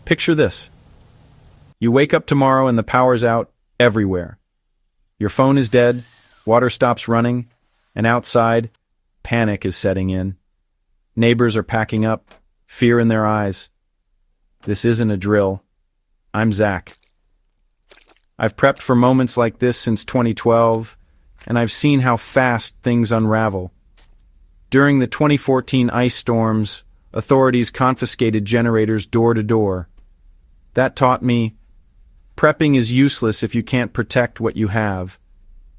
Picture this. You wake up tomorrow and the power's out everywhere. Your phone is dead, water stops running, and outside, panic is setting in. Neighbors are packing up, fear in their eyes. This isn't a drill. I'm Zach. I've prepped for moments like this since 2012, and I've seen how fast things unravel. During the 2014 ice storms, authorities confiscated generators door to door. That taught me, prepping is useless if you can't protect what you have.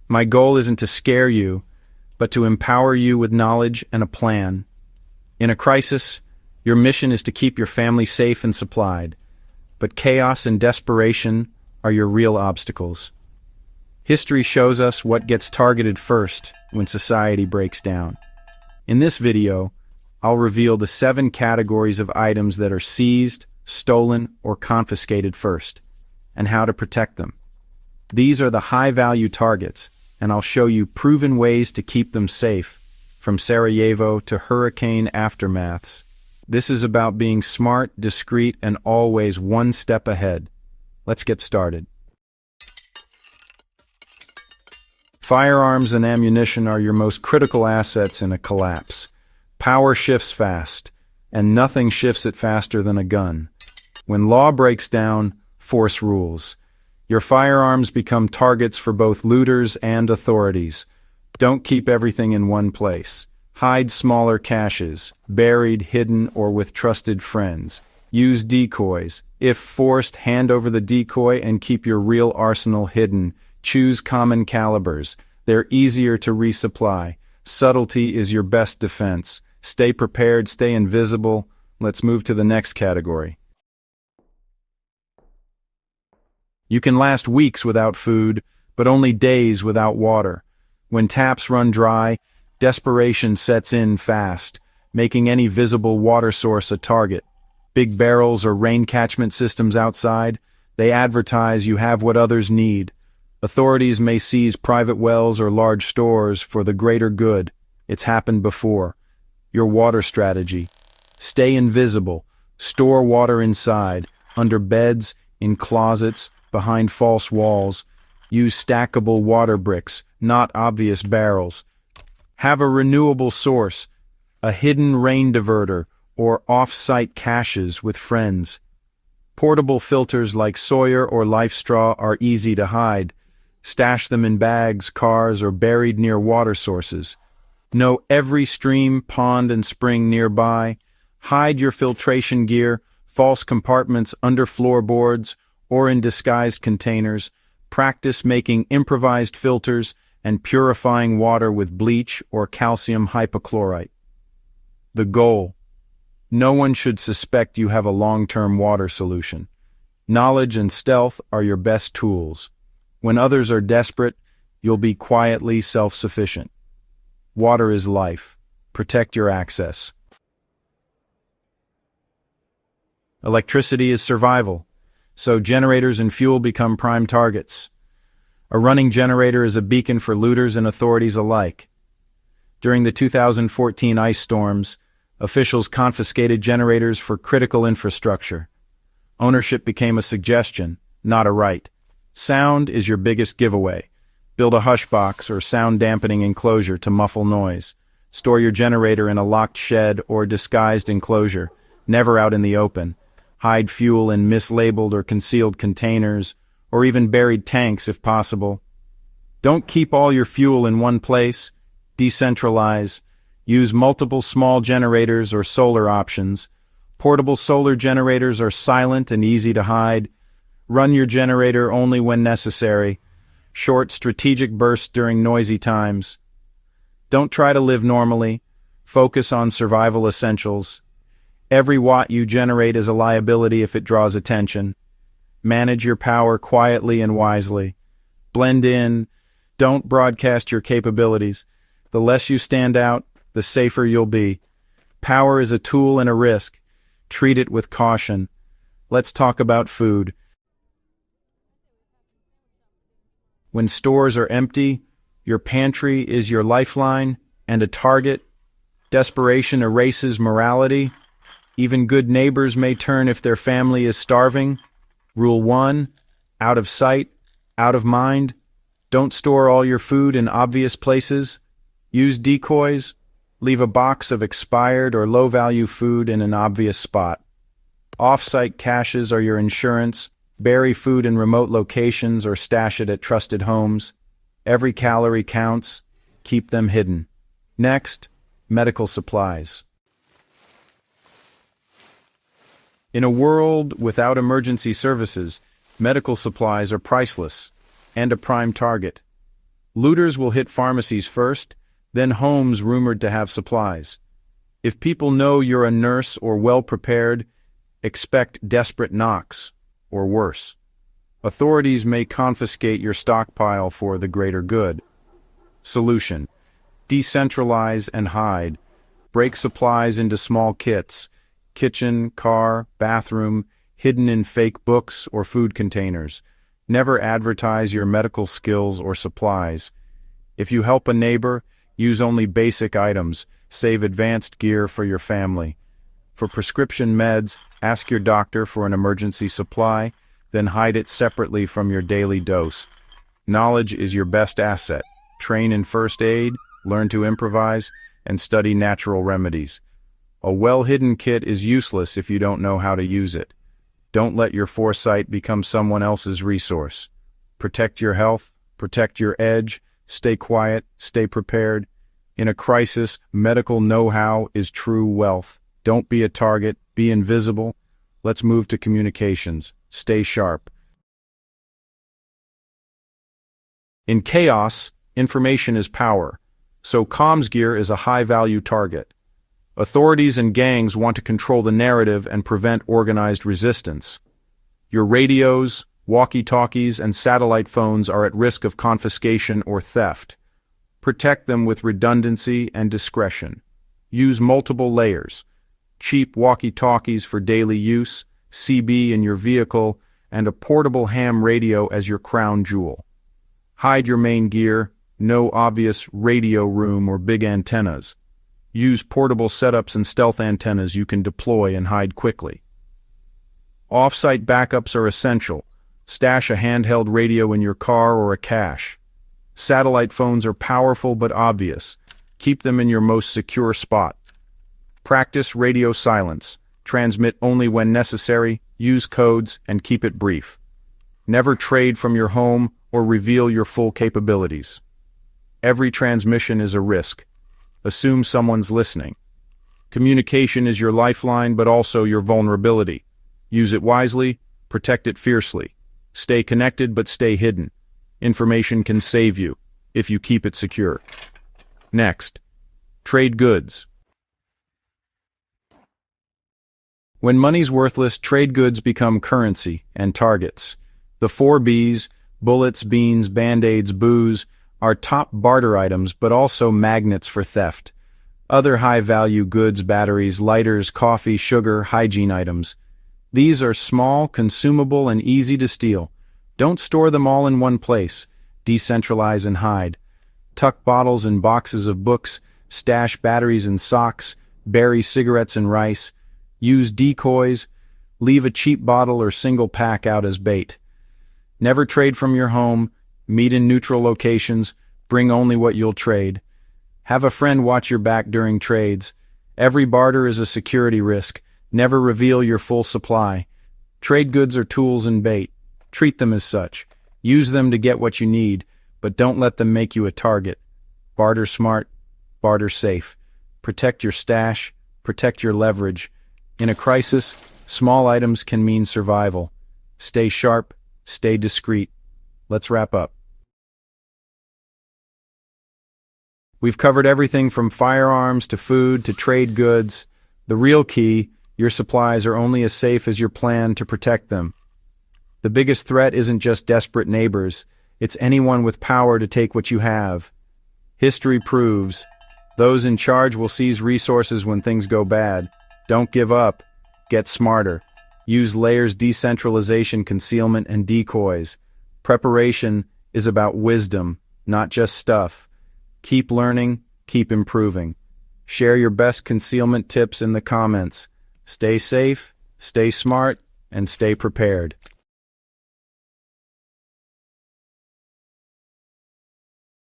My goal isn't to scare you, but to empower you with knowledge and a plan. In a crisis, your mission is to keep your family safe and supplied, but chaos and desperation are your real obstacles. History shows us what gets targeted first when society breaks down. In this video, I'll reveal the 7 categories of items that are seized, stolen, or confiscated first, and how to protect them. These are the high-value targets, and I'll show you proven ways to keep them safe, from Sarajevo to hurricane aftermaths. This is about being smart, discreet, and always one step ahead. Let's get started. Firearms and ammunition are your most critical assets in a collapse. Power shifts fast, and nothing shifts it faster than a gun. When law breaks down, force rules. Your firearms become targets for both looters and authorities. Don't keep everything in one place. Hide smaller caches, buried, hidden, or with trusted friends. Use decoys. If forced, hand over the decoy and keep your real arsenal hidden. Choose common calibers. They're easier to resupply. Subtlety is your best defense. Stay prepared, stay invisible. Let's move to the next category. You can last weeks without food, but only days without water. When taps run dry, desperation sets in fast, making any visible water source a target. Big barrels or rain catchment systems outside, they advertise you have what others need. Authorities may seize private wells or large stores for the greater good. It's happened before. Your water strategy. Stay invisible. Store water inside, under beds, in closets, behind false walls. Use stackable water bricks, not obvious barrels. Have a renewable source, a hidden rain diverter, or off-site caches with friends. Portable filters like Sawyer or Life Straw are easy to hide. Stash them in bags, cars, or buried near water sources. Know every stream, pond, and spring nearby. Hide your filtration gear, false compartments under floorboards, or in disguised containers. Practice making improvised filters and purifying water with bleach or calcium hypochlorite. The goal: no one should suspect you have a long-term water solution. Knowledge and stealth are your best tools. When others are desperate, you'll be quietly self-sufficient. Water is life. Protect your access. Electricity is survival, so generators and fuel become prime targets. A running generator is a beacon for looters and authorities alike. During the 2014 ice storms, officials confiscated generators for critical infrastructure. Ownership became a suggestion, not a right. Sound is your biggest giveaway. Build a hush box or sound-dampening enclosure to muffle noise. Store your generator in a locked shed or disguised enclosure, never out in the open. Hide fuel in mislabeled or concealed containers, or even buried tanks if possible. Don't keep all your fuel in one place. Decentralize. Use multiple small generators or solar options. Portable solar generators are silent and easy to hide. Run your generator only when necessary. Short, strategic bursts during noisy times. Don't try to live normally. Focus on survival essentials. Every watt you generate is a liability if it draws attention. Manage your power quietly and wisely. Blend in. Don't broadcast your capabilities. The less you stand out, the safer you'll be. Power is a tool and a risk. Treat it with caution. Let's talk about food. When stores are empty, your pantry is your lifeline and a target. Desperation erases morality. Even good neighbors may turn if their family is starving. Rule 1, out of sight, out of mind. Don't store all your food in obvious places. Use decoys. Leave a box of expired or low-value food in an obvious spot. Off-site caches are your insurance. Bury food in remote locations or stash it at trusted homes. Every calorie counts. Keep them hidden. Next, medical supplies. In a world without emergency services, medical supplies are priceless and a prime target. Looters will hit pharmacies first, then homes rumored to have supplies. If people know you're a nurse or well-prepared, expect desperate knocks, or worse. Authorities may confiscate your stockpile for the greater good. Solution: decentralize and hide. Break supplies into small kits: kitchen, car, bathroom, hidden in fake books or food containers. Never advertise your medical skills or supplies. If you help a neighbor, use only basic items. Save advanced gear for your family. For prescription meds, ask your doctor for an emergency supply, then hide it separately from your daily dose. Knowledge is your best asset. Train in first aid, learn to improvise, and study natural remedies. A well-hidden kit is useless if you don't know how to use it. Don't let your foresight become someone else's resource. Protect your health, protect your edge, stay quiet, stay prepared. In a crisis, medical know-how is true wealth. Don't be a target, be invisible. Let's move to communications. Stay sharp. In chaos, information is power, so comms gear is a high-value target. Authorities and gangs want to control the narrative and prevent organized resistance. Your radios, walkie-talkies, and satellite phones are at risk of confiscation or theft. Protect them with redundancy and discretion. Use multiple layers: cheap walkie-talkies for daily use, CB in your vehicle, and a portable ham radio as your crown jewel. Hide your main gear, no obvious radio room or big antennas. Use portable setups and stealth antennas you can deploy and hide quickly. Off-site backups are essential. Stash a handheld radio in your car or a cache. Satellite phones are powerful but obvious. Keep them in your most secure spot. Practice radio silence. Transmit only when necessary, use codes, and keep it brief. Never trade from your home or reveal your full capabilities. Every transmission is a risk. Assume someone's listening. Communication is your lifeline but also your vulnerability. Use it wisely, protect it fiercely. Stay connected but stay hidden. Information can save you if you keep it secure. Next, trade goods. When money's worthless, trade goods become currency and targets. The 4 Bs, bullets, beans, band-aids, booze, are top barter items but also magnets for theft. Other high-value goods: batteries, lighters, coffee, sugar, hygiene items. These are small, consumable, and easy to steal. Don't store them all in one place. Decentralize and hide. Tuck bottles in boxes of books, stash batteries in socks, bury cigarettes in rice. Use decoys. Leave a cheap bottle or single pack out as bait. Never trade from your home. Meet in neutral locations. Bring only what you'll trade. Have a friend watch your back during trades. Every barter is a security risk. Never reveal your full supply. Trade goods are tools and bait. Treat them as such. Use them to get what you need, but don't let them make you a target. Barter smart, barter safe. Protect your stash, protect your leverage. In a crisis, small items can mean survival. Stay sharp, stay discreet. Let's wrap up. We've covered everything from firearms to food to trade goods. The real key: your supplies are only as safe as your plan to protect them. The biggest threat isn't just desperate neighbors, it's anyone with power to take what you have. History proves those in charge will seize resources when things go bad. Don't give up. Get smarter. Use layers: decentralization, concealment, and decoys. Preparation is about wisdom, not just stuff. Keep learning, keep improving. Share your best concealment tips in the comments. Stay safe, stay smart, and stay prepared.